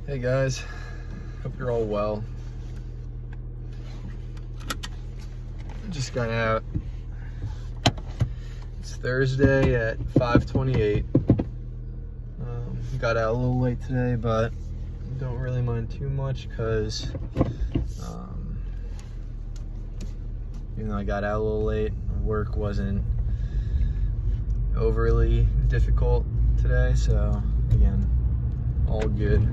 Hey guys, hope you're all well. Just got out. It's Thursday at 5:28. Got out a little late today, but don't really mind too much because even though I got out a little late, work wasn't overly difficult today, so again, all good.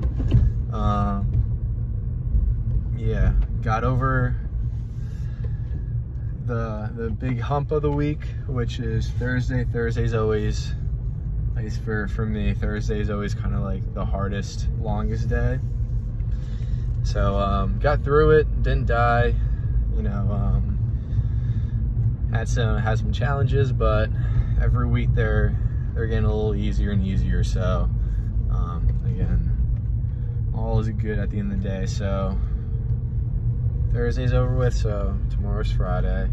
Yeah, got over the big hump of the week, which is Thursday. Thursday's always, at least for me, Thursday is always kind of like the hardest, longest day. So got through it, didn't die, had some challenges, but every week they're getting a little easier and easier. So again, all is good at the end of the day. So Thursday's over with, so tomorrow's Friday.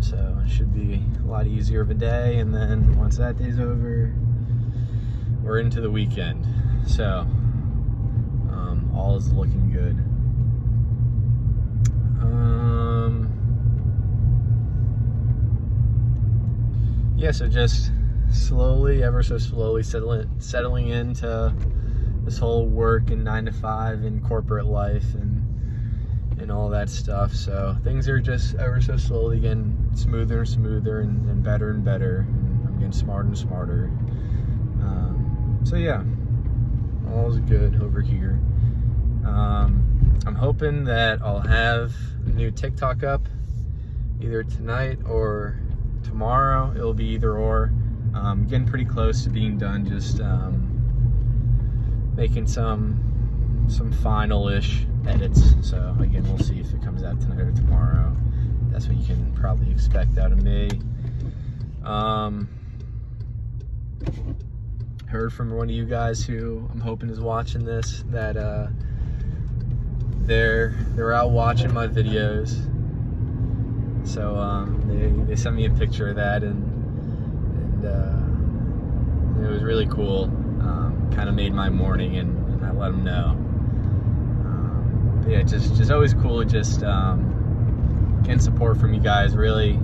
So it should be a lot easier of a day, and then once that day's over, we're into the weekend. So all is looking good. Yeah, so just slowly, ever so slowly settling into this whole work and 9 to 5 and corporate life and all that stuff. So things are just ever so slowly getting smoother and smoother and better and better. And I'm getting smarter and smarter. So yeah, all's good over here. I'm hoping that I'll have a new TikTok up either tonight or tomorrow. It'll be either or. Getting pretty close to being done, just making some final-ish edits. So again, we'll see if it comes out tonight or tomorrow. That's what you can probably expect out of me. Heard from one of you guys who I'm hoping is watching this that they're out watching my videos. So they sent me a picture of that, and it was really cool. Kind of made my morning, and I let them know. But yeah, just always cool. Just getting support from you guys really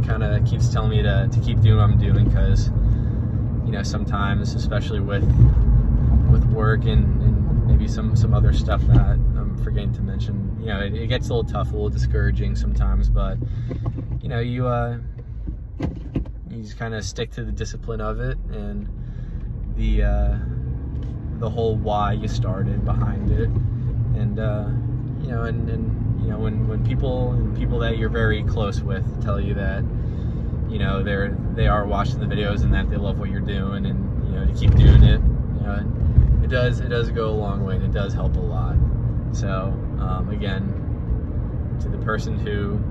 kind of keeps telling me to keep doing what I'm doing, because sometimes, especially with work and maybe some other stuff that I'm forgetting to mention, it gets a little tough, a little discouraging sometimes, but you just kind of stick to the discipline of it and the whole why you started behind it, and when people that you're very close with tell you that they are watching the videos and that they love what you're doing, and to keep doing it, it does go a long way, and it does help a lot. So again, to the person who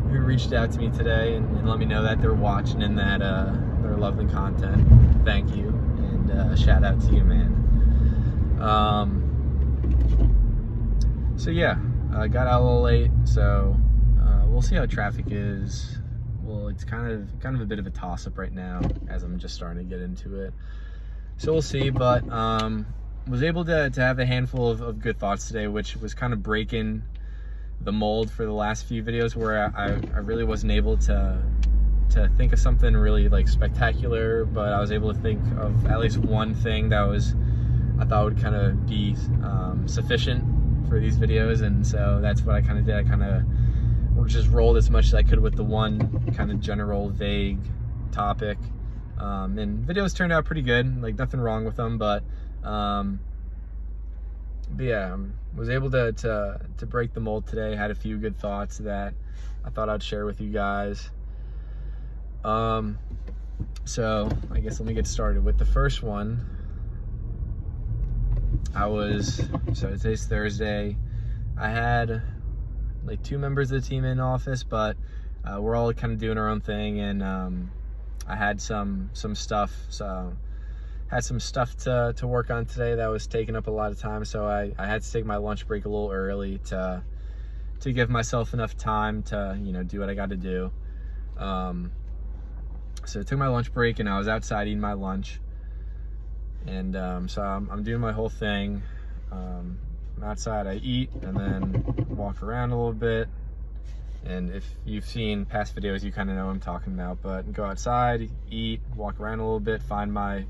reached out to me today and let me know that they're watching and that they're loving the content, thank you, and shout out to you, man. So yeah, I got out a little late, so we'll see how traffic is. Well, it's kind of a bit of a toss-up right now as I'm just starting to get into it, so we'll see. But was able to have a handful of good thoughts today, which was kind of breaking the mold for the last few videos, where I really wasn't able to think of something really like spectacular, but I was able to think of at least one thing that I thought would kind of be sufficient for these videos, and so that's what I kind of did. I kind of just rolled as much as I could with the one kind of general vague topic, and videos turned out pretty good, like nothing wrong with them, but yeah, was able to break the mold today. Had a few good thoughts that I thought I'd share with you guys. So I guess let me get started with the first one. So today's Thursday. I had like 2 members of the team in office, but we're all kind of doing our own thing, and I had some stuff. So had some stuff to work on today that was taking up a lot of time, so I had to take my lunch break a little early to give myself enough time to do what I got to do. So I took my lunch break and I was outside eating my lunch, And so I'm doing my whole thing. I'm outside, I eat and then walk around a little bit. And if you've seen past videos, you kind of know what I'm talking about. But go outside, eat, walk around a little bit, find my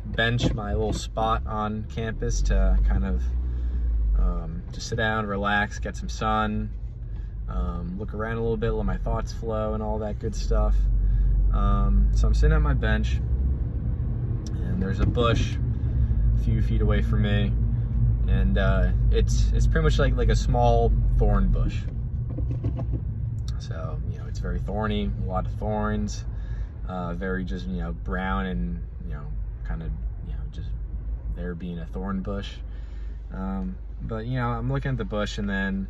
bench, my little spot on campus to kind of just sit down, relax, get some sun, look around a little bit, let my thoughts flow and all that good stuff. So I'm sitting at my bench, and there's a bush a few feet away from me, and it's pretty much like a small thorn bush. So, you know, it's very thorny, a lot of thorns, very just, you know, brown and, you know, kind of, you know, just there being a thorn bush. But, you know, I'm looking at the bush, and then,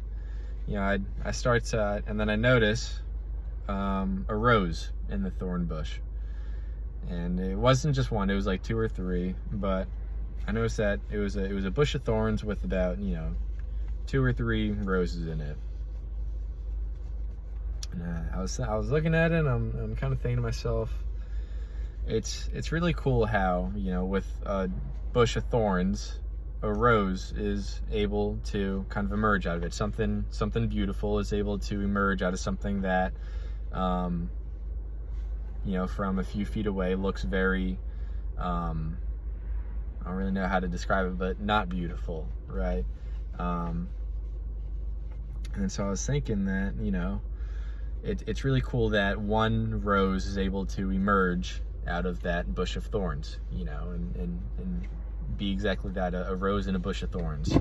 you know, I start to, and then I notice a rose in the thorn bush. And it wasn't just one, it was like 2 or 3, but I noticed that it was a bush of thorns with about, you know, 2 or 3 roses in it. And I was looking at it, and I'm kind of thinking to myself, it's really cool how, you know, with a bush of thorns, a rose is able to kind of emerge out of it. Something beautiful is able to emerge out of something that, you know, from a few feet away looks very, I don't really know how to describe it, but not beautiful, right? And so I was thinking that, you know, it's really cool that one rose is able to emerge out of that bush of thorns, you know, and be exactly that, a rose in a bush of thorns.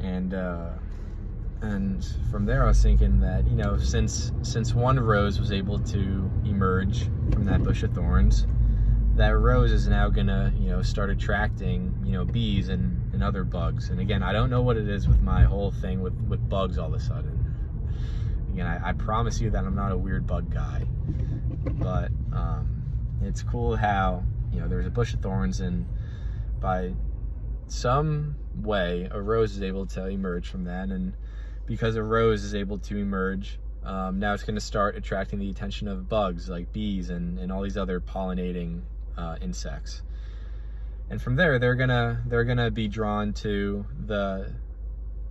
And from there I was thinking that, you know, since one rose was able to emerge from that bush of thorns, that rose is now gonna, you know, start attracting, you know, bees and other bugs. And again, I don't know what it is with my whole thing with bugs all of a sudden. Again, I promise you that I'm not a weird bug guy, but it's cool how, you know, there's a bush of thorns, and by some way a rose is able to emerge from that. And because a rose is able to emerge, now it's going to start attracting the attention of bugs like bees and all these other pollinating insects. And from there, they're gonna be drawn to the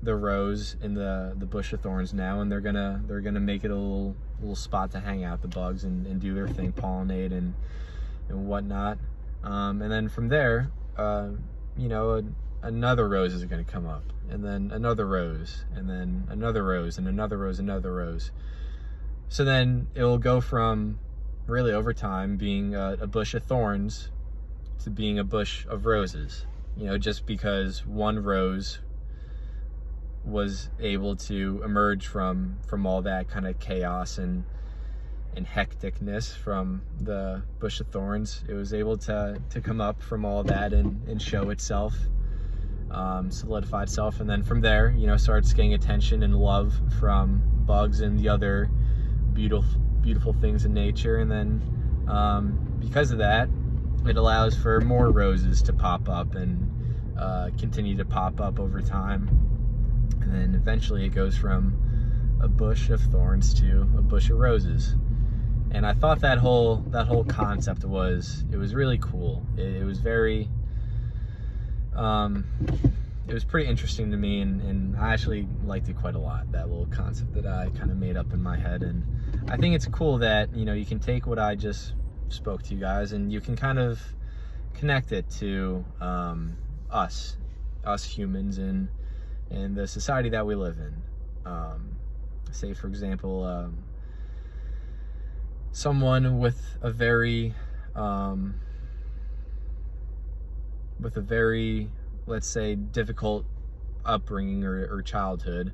rose in the bush of thorns now, and they're gonna make it a little spot to hang out, the bugs, and do their thing, pollinate and whatnot. And then from there, you know, another rose is going to come up, and then another rose, and then another rose, and another rose, another rose. So then it will go from, really over time, being a bush of thorns to being a bush of roses, you know, just because one rose was able to emerge from all that kind of chaos and hecticness from the bush of thorns. It was able to come up from all that and show itself, solidify itself, and then from there, you know, starts getting attention and love from bugs and the other beautiful things in nature. And then because of that, it allows for more roses to pop up and continue to pop up over time. And then eventually it goes from a bush of thorns to a bush of roses. And I thought that whole concept was really cool. It was very, it was pretty interesting to me, and I actually liked it quite a lot, that little concept that I kind of made up in my head. And I think it's cool that, you know, you can take what I just spoke to you guys, and you can kind of connect it to us humans and the society that we live in. Say, for example, someone with a very, let's say, difficult upbringing or childhood,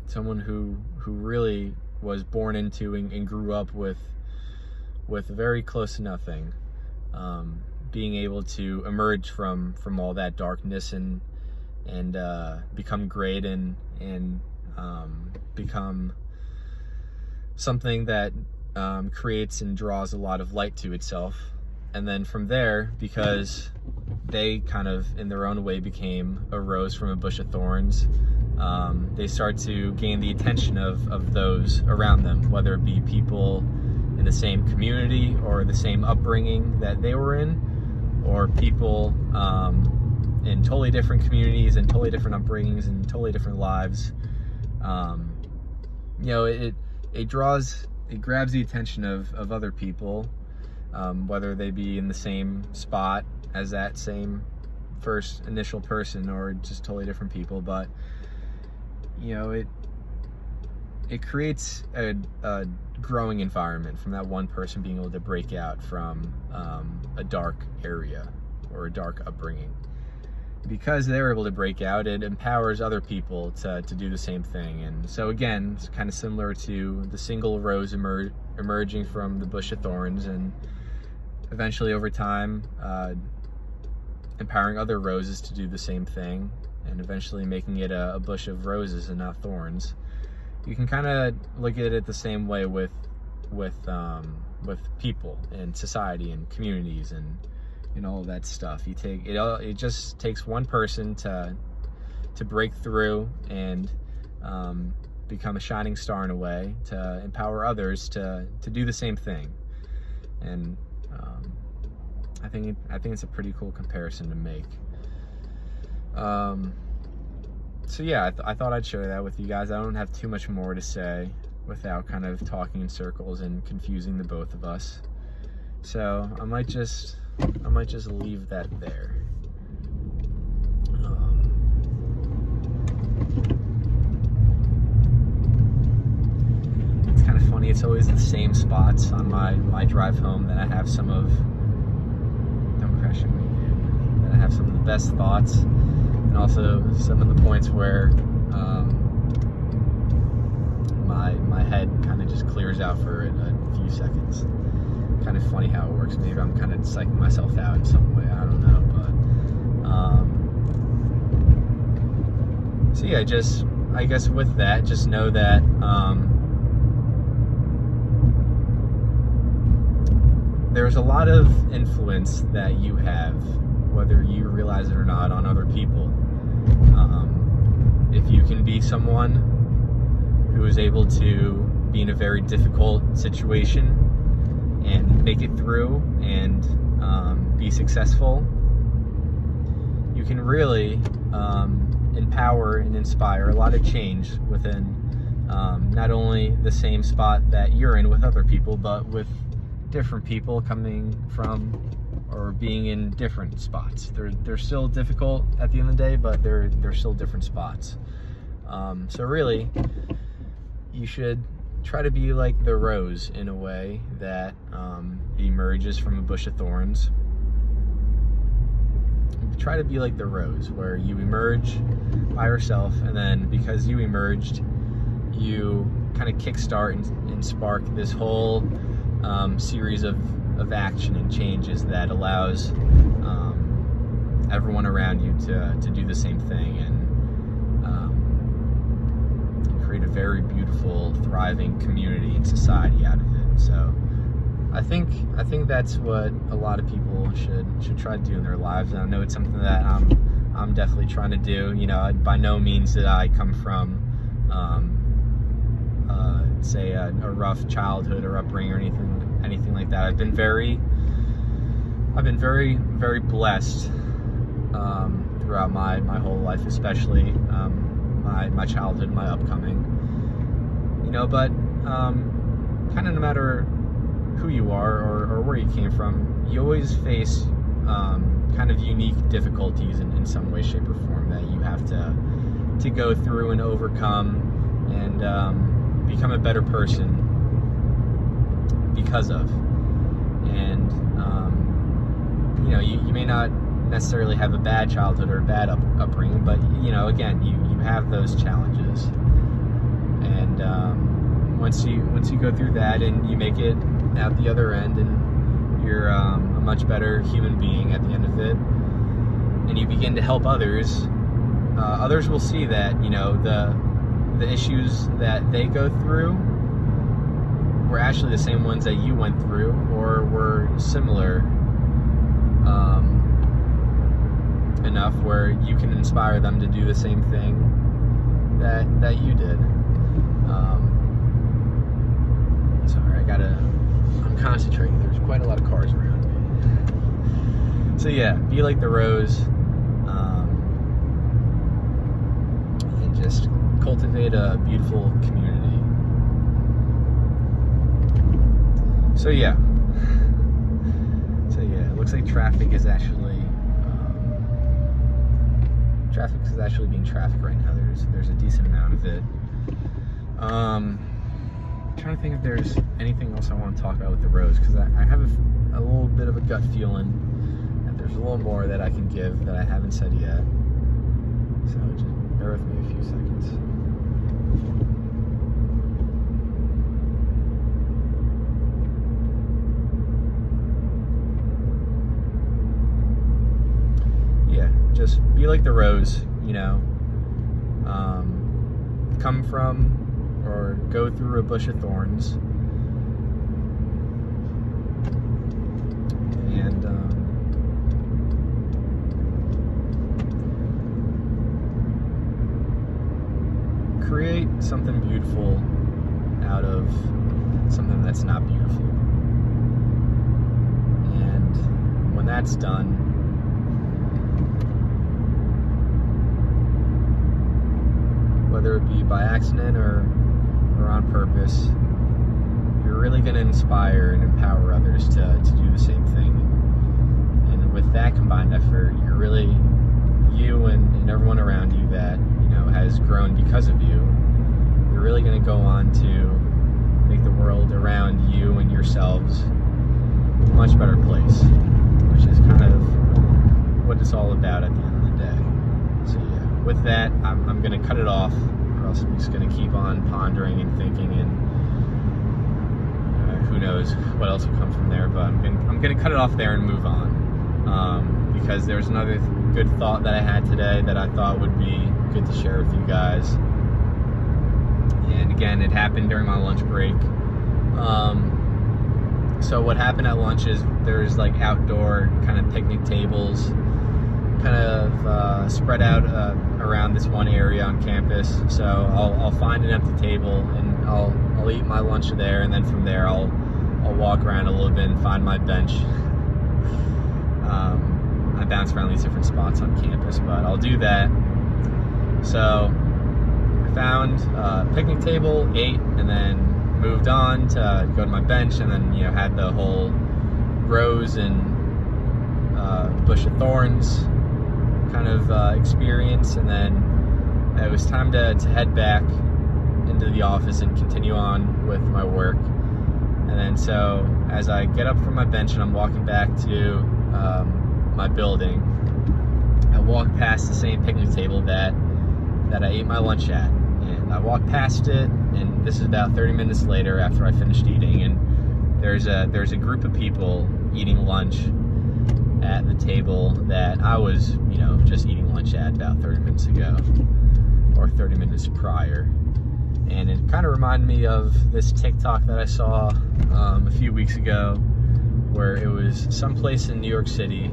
someone who really was born into and grew up with very close to nothing, being able to emerge from all that darkness and become great and become something that creates and draws a lot of light to itself. And then from there, because they kind of in their own way became a rose from a bush of thorns, they start to gain the attention of those around them, whether it be people in the same community or the same upbringing that they were in, or people in totally different communities and totally different upbringings and totally different lives. It grabs the attention of other people, whether they be in the same spot as that same first initial person or just totally different people. But it creates a growing environment from that one person being able to break out from a dark area or a dark upbringing. Because they're able to break out, it empowers other people to do the same thing. And so again, it's kind of similar to the single rose emerging from the bush of thorns, and eventually over time empowering other roses to do the same thing, and eventually making it a bush of roses and not thorns. You can kind of look at it the same way with people and society and communities and all of that stuff. It just takes one person to break through and become a shining star in a way, to empower others to do the same thing. And I think it's a pretty cool comparison to make. So yeah, I thought I'd share that with you guys. I don't have too much more to say without kind of talking in circles and confusing the both of us. So I might just leave that there. It's kind of funny. It's always the same spots on my drive home that I have some of. Don't crash at me, dude. That I have some of the best thoughts, and also some of the points where my head kind of just clears out for a few seconds. Kind of funny how it works. Maybe I'm kind of psyching myself out in some way. I don't know, but so yeah, I guess with that, just know that there's a lot of influence that you have, whether you realize it or not, on other people. If you can be someone who is able to be in a very difficult situation and make it through and be successful, you can really empower and inspire a lot of change within not only the same spot that you're in with other people, but with different people coming from or being in different spots. They're still difficult at the end of the day, but they're still different spots. So really, you should try to be like the rose in a way that emerges from a bush of thorns. Try to be like the rose, where you emerge by yourself, and then because you emerged, you kind of kickstart and spark this whole series of action and changes that allows everyone around you to do the same thing, and create a very beautiful, thriving community and society out of it. So I think that's what a lot of people should try to do in their lives. And I know it's something that I'm definitely trying to do. By no means did I come from say a rough childhood or upbringing or anything like that. I've been very very blessed throughout my whole life, especially my childhood, my upcoming. But kind of no matter who you are or where you came from, you always face kind of unique difficulties in some way, shape, or form that you have to go through and overcome and become a better person because of. And you may not necessarily have a bad childhood or a bad upbringing, but again, you have those challenges. And once you go through that and you make it out the other end, and you're a much better human being at the end of it, and you begin to help others, others will see that the issues that they go through were actually the same ones that you went through, or were similar enough where you can inspire them to do the same thing that you did. Sorry, I gotta concentrate. There's quite a lot of cars around me. So yeah, be like the rose, and just cultivate a beautiful community. So yeah, it looks like traffic is actually being trafficked right now. There's a decent amount of it. I'm trying to think if there's anything else I want to talk about with the roads, because I have a little bit of a gut feeling that there's a little more that I can give that I haven't said yet. So just bear with me a few seconds. Yeah, just be like the rose, come from or go through a bush of thorns, and create something beautiful out of something that's not beautiful. And when that's done, whether it be by accident or on purpose, you're really going to inspire and empower others to do the same thing. And with that combined effort, you and everyone around you that has grown because of you, you're really going to go on to make the world around you and yourselves a much better place, which is kind of what it's all about at the end of the day. So yeah, with that, I'm going to cut it off, or else I'm just going to keep on pondering and thinking, and who knows what else will come from there. But I'm going to cut it off there and move on, because there's another good thought that I had today that I thought would be good to share with you guys. And again, it happened during my lunch break. So what happened at lunch is there's like outdoor kind of picnic tables kind of spread out around this one area on campus. So I'll find an empty table and I'll eat my lunch there, and then from there I'll walk around a little bit and find my bench. I bounce around these different spots on campus, but I'll do that. So I found a picnic table, ate, and then moved on to go to my bench, and then had the whole rose and bush of thorns kind of experience, and then it was time to head back into the office and continue on with my work. And then so as I get up from my bench and I'm walking back to my building, I walk past the same picnic table that I ate my lunch at, and I walked past it, and this is about 30 minutes later after I finished eating, and there's a group of people eating lunch at the table that I was just eating lunch at about 30 minutes ago, or 30 minutes prior. And it kind of reminded me of this TikTok that I saw a few weeks ago, where it was someplace in New York City,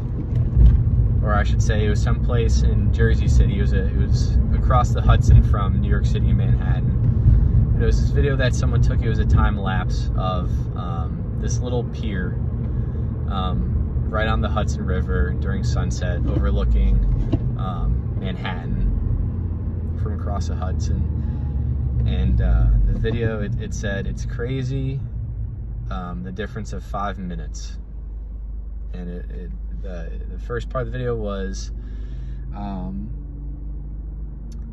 or I should say it was someplace in Jersey City. It was across the Hudson from New York City and Manhattan. And it was this video that someone took. It was a time lapse of this little pier right on the Hudson River during sunset, overlooking Manhattan from across the Hudson. And the video, it said, "It's crazy, the difference of 5 minutes." And the first part of the video was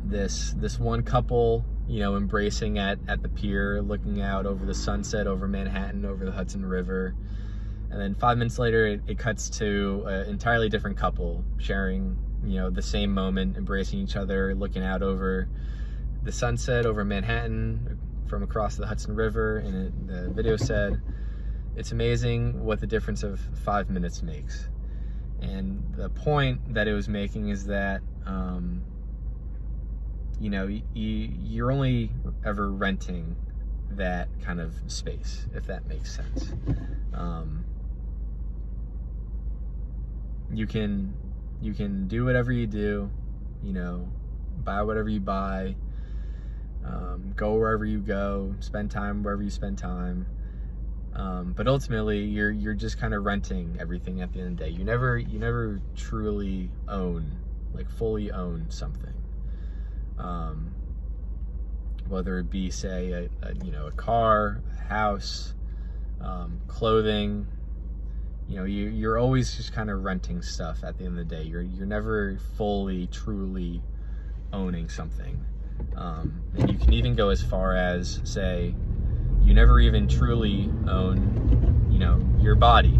this one couple, embracing at the pier, looking out over the sunset, over Manhattan, over the Hudson River. And then 5 minutes later, it cuts to an entirely different couple sharing, the same moment, embracing each other, looking out over the sunset, over Manhattan, from across the Hudson River. And the video said, "It's amazing what the difference of 5 minutes makes." And the point that it was making is that, you're only ever renting that kind of space, if that makes sense. You can do whatever you do, buy whatever you buy, go wherever you go, spend time wherever you spend time. But ultimately, you're just kind of renting everything at the end of the day. You never truly own, like fully own something. Whether it be, say, a car, a house, clothing. You're always just kind of renting stuff at the end of the day. You're never fully, truly owning something. And you can even go as far as, say, you never even truly own, your body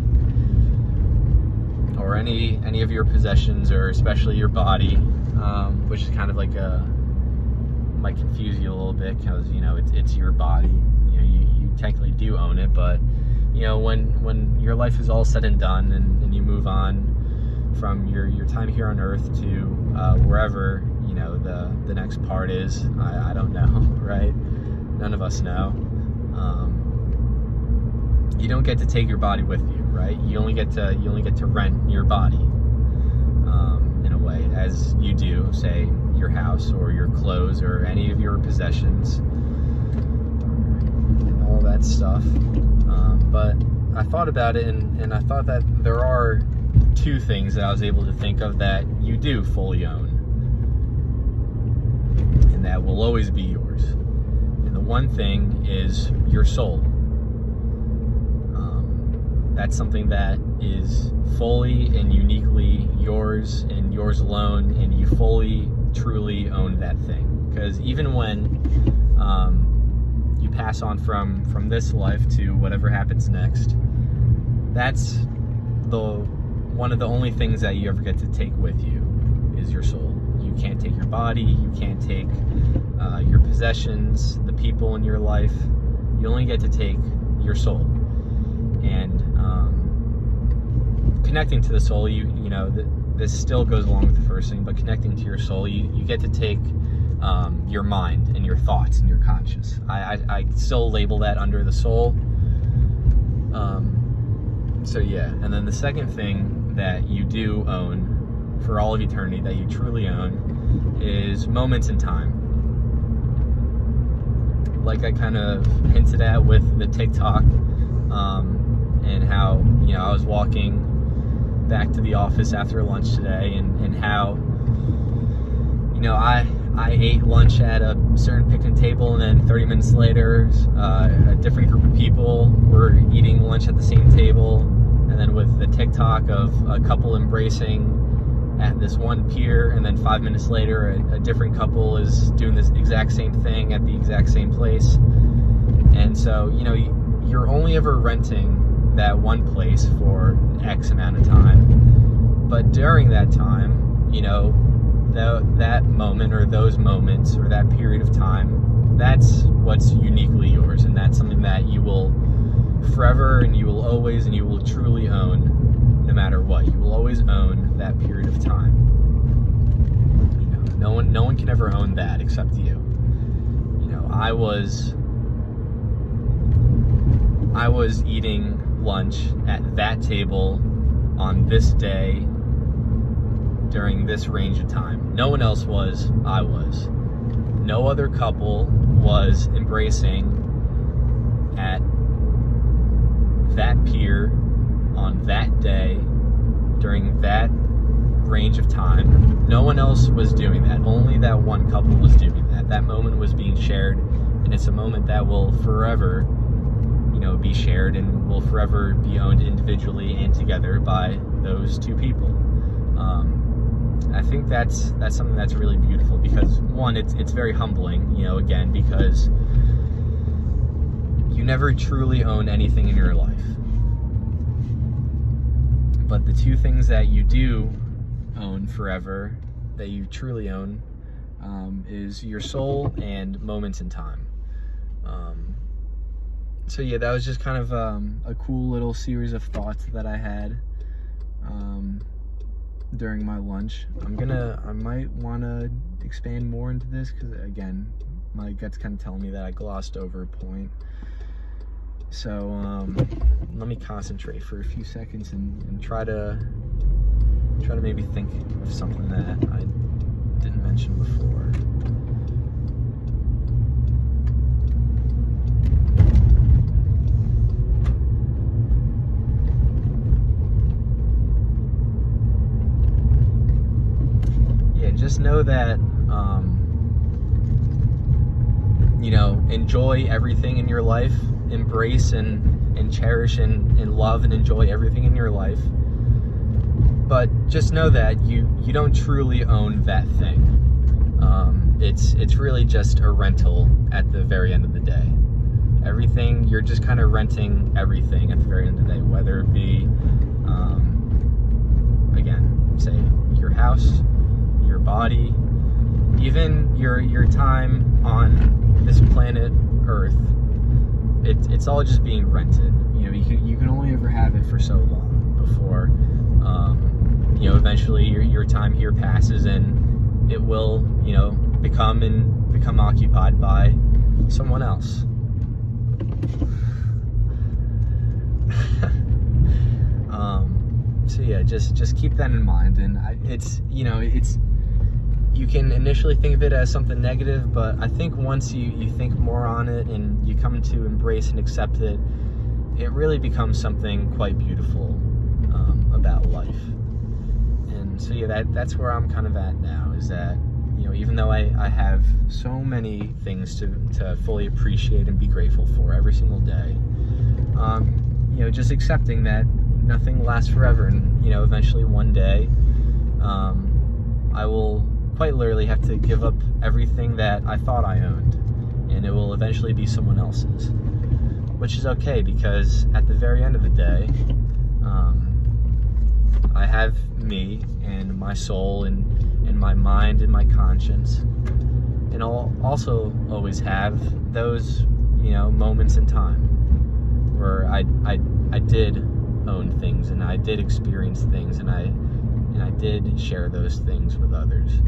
or any of your possessions, or especially your body, which is kind of like might confuse you a little bit, because it's your body. You technically do own it, but when your life is all said and done, and you move on from your time here on Earth to wherever the next part is, I don't know, right? None of us know. You don't get to take your body with you, right? You only get to rent your body, in a way, as you do, say, your house or your clothes or any of your possessions and all that stuff. But I thought about it, and I thought that there are two things that I was able to think of that you do fully own, and that will always be yours. And the one thing is your soul. That's something that is fully and uniquely yours and yours alone, and you fully, truly own that thing. Because even when you pass on from this life to whatever happens next, that's one of the only things that you ever get to take with you is your soul. You can't take your body, you can't take your possessions, the people in your life. You only get to take your soul. And connecting to the soul, this still goes along with the first thing, but connecting to your soul, you get to take your mind and your thoughts and your conscious. I still label that under the soul. So yeah, and then the second thing that you do own for all of eternity, that you truly own, is moments in time. Like I kind of hinted at with the TikTok, and how I was walking back to the office after lunch today, and how I ate lunch at a certain picnic table, and then 30 minutes later a different group of people were eating lunch at the same table. And then with the TikTok of a couple embracing at this one pier, and then 5 minutes later a different couple is doing this exact same thing at the exact same place. And so you're only ever renting that one place for X amount of time, but during that time, that moment or those moments or that period of time, that's what's uniquely yours, and that's something that you will forever, and you will always, and you will truly own, no matter what. You will always own that period of time. No one can ever own that except you. I was eating lunch at that table on this day during this range of time. No one else was. I was. No other couple was embracing at that pier on that day during that range of time. No one else was doing that. Only that one couple was doing that. That moment was being shared, and it's a moment that will forever be shared and will forever be owned individually and together by those two people. I think that's something that's really beautiful, because one, it's very humbling, again, because you never truly own anything in your life. But the two things that you do own forever, that you truly own, is your soul and moments in time. So yeah, that was just kind of a cool little series of thoughts that I had during my lunch. I might want to expand more into this, because again, my gut's kind of telling me that I glossed over a point. So let me concentrate for a few seconds and try to maybe think of something that I didn't mention before. just know that, you know, enjoy everything in your life, embrace and cherish and love and enjoy everything in your life. But just know that you don't truly own that thing. It's really just a rental at the very end of the day. Everything, you're just kind of renting everything at the very end of the day, whether it be, again, say your house, your body, even your time on this planet Earth. It's all just being rented. You know, you can only ever have it for so long before, you know, eventually your time here passes and it will, you know, become occupied by someone else. So yeah, just keep that in mind. And it's, you know, you can initially think of it as something negative, but I think once you think more on it and you come to embrace and accept it, it really becomes something quite beautiful about life. And so yeah, that's where I'm kind of at now, is that, you know, even though I have so many things to fully appreciate and be grateful for every single day, you know, just accepting that nothing lasts forever, and, you know, eventually one day, I will quite literally have to give up everything that I thought I owned, and it will eventually be someone else's, which is okay, because at the very end of the day, I have me and my soul and my mind and my conscience, and I'll also always have those, you know, moments in time where I did own things, and I did experience things, and I did share those things with others.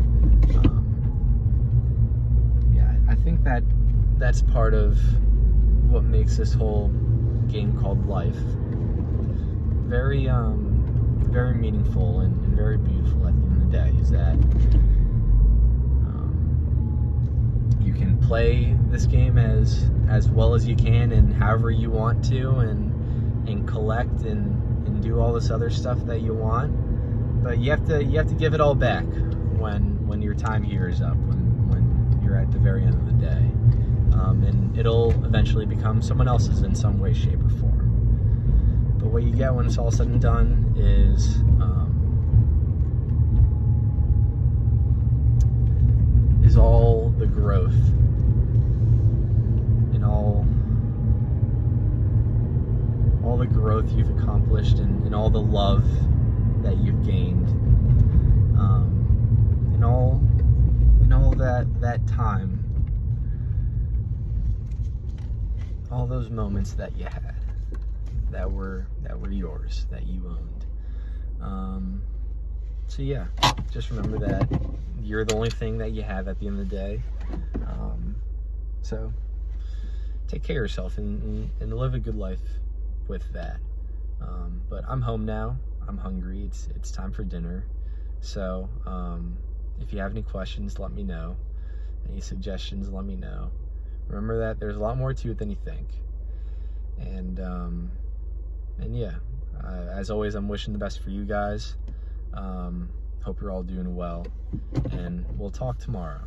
Yeah, I think that's part of what makes this whole game called life very very meaningful and very beautiful at the end of the day, is that you can play this game as well as you can and however you want to, and collect and do all this other stuff that you want, but you have to give it all back when your time here is up, when you're at the very end of the day, and it'll eventually become someone else's in some way, shape, or form. But what you get when it's all said and done is all the growth and all the growth you've accomplished, and all the love that you've gained, and all that time, all those moments that you had that were yours, that you owned. So yeah, just remember that you're the only thing that you have at the end of the day. So take care of yourself and live a good life with that. But I'm home now. I'm hungry. It's time for dinner. So if you have any questions, let me know. Any suggestions, let me know. Remember that there's a lot more to it than you think. And yeah, as always, I'm wishing the best for you guys. Hope you're all doing well, and we'll talk tomorrow.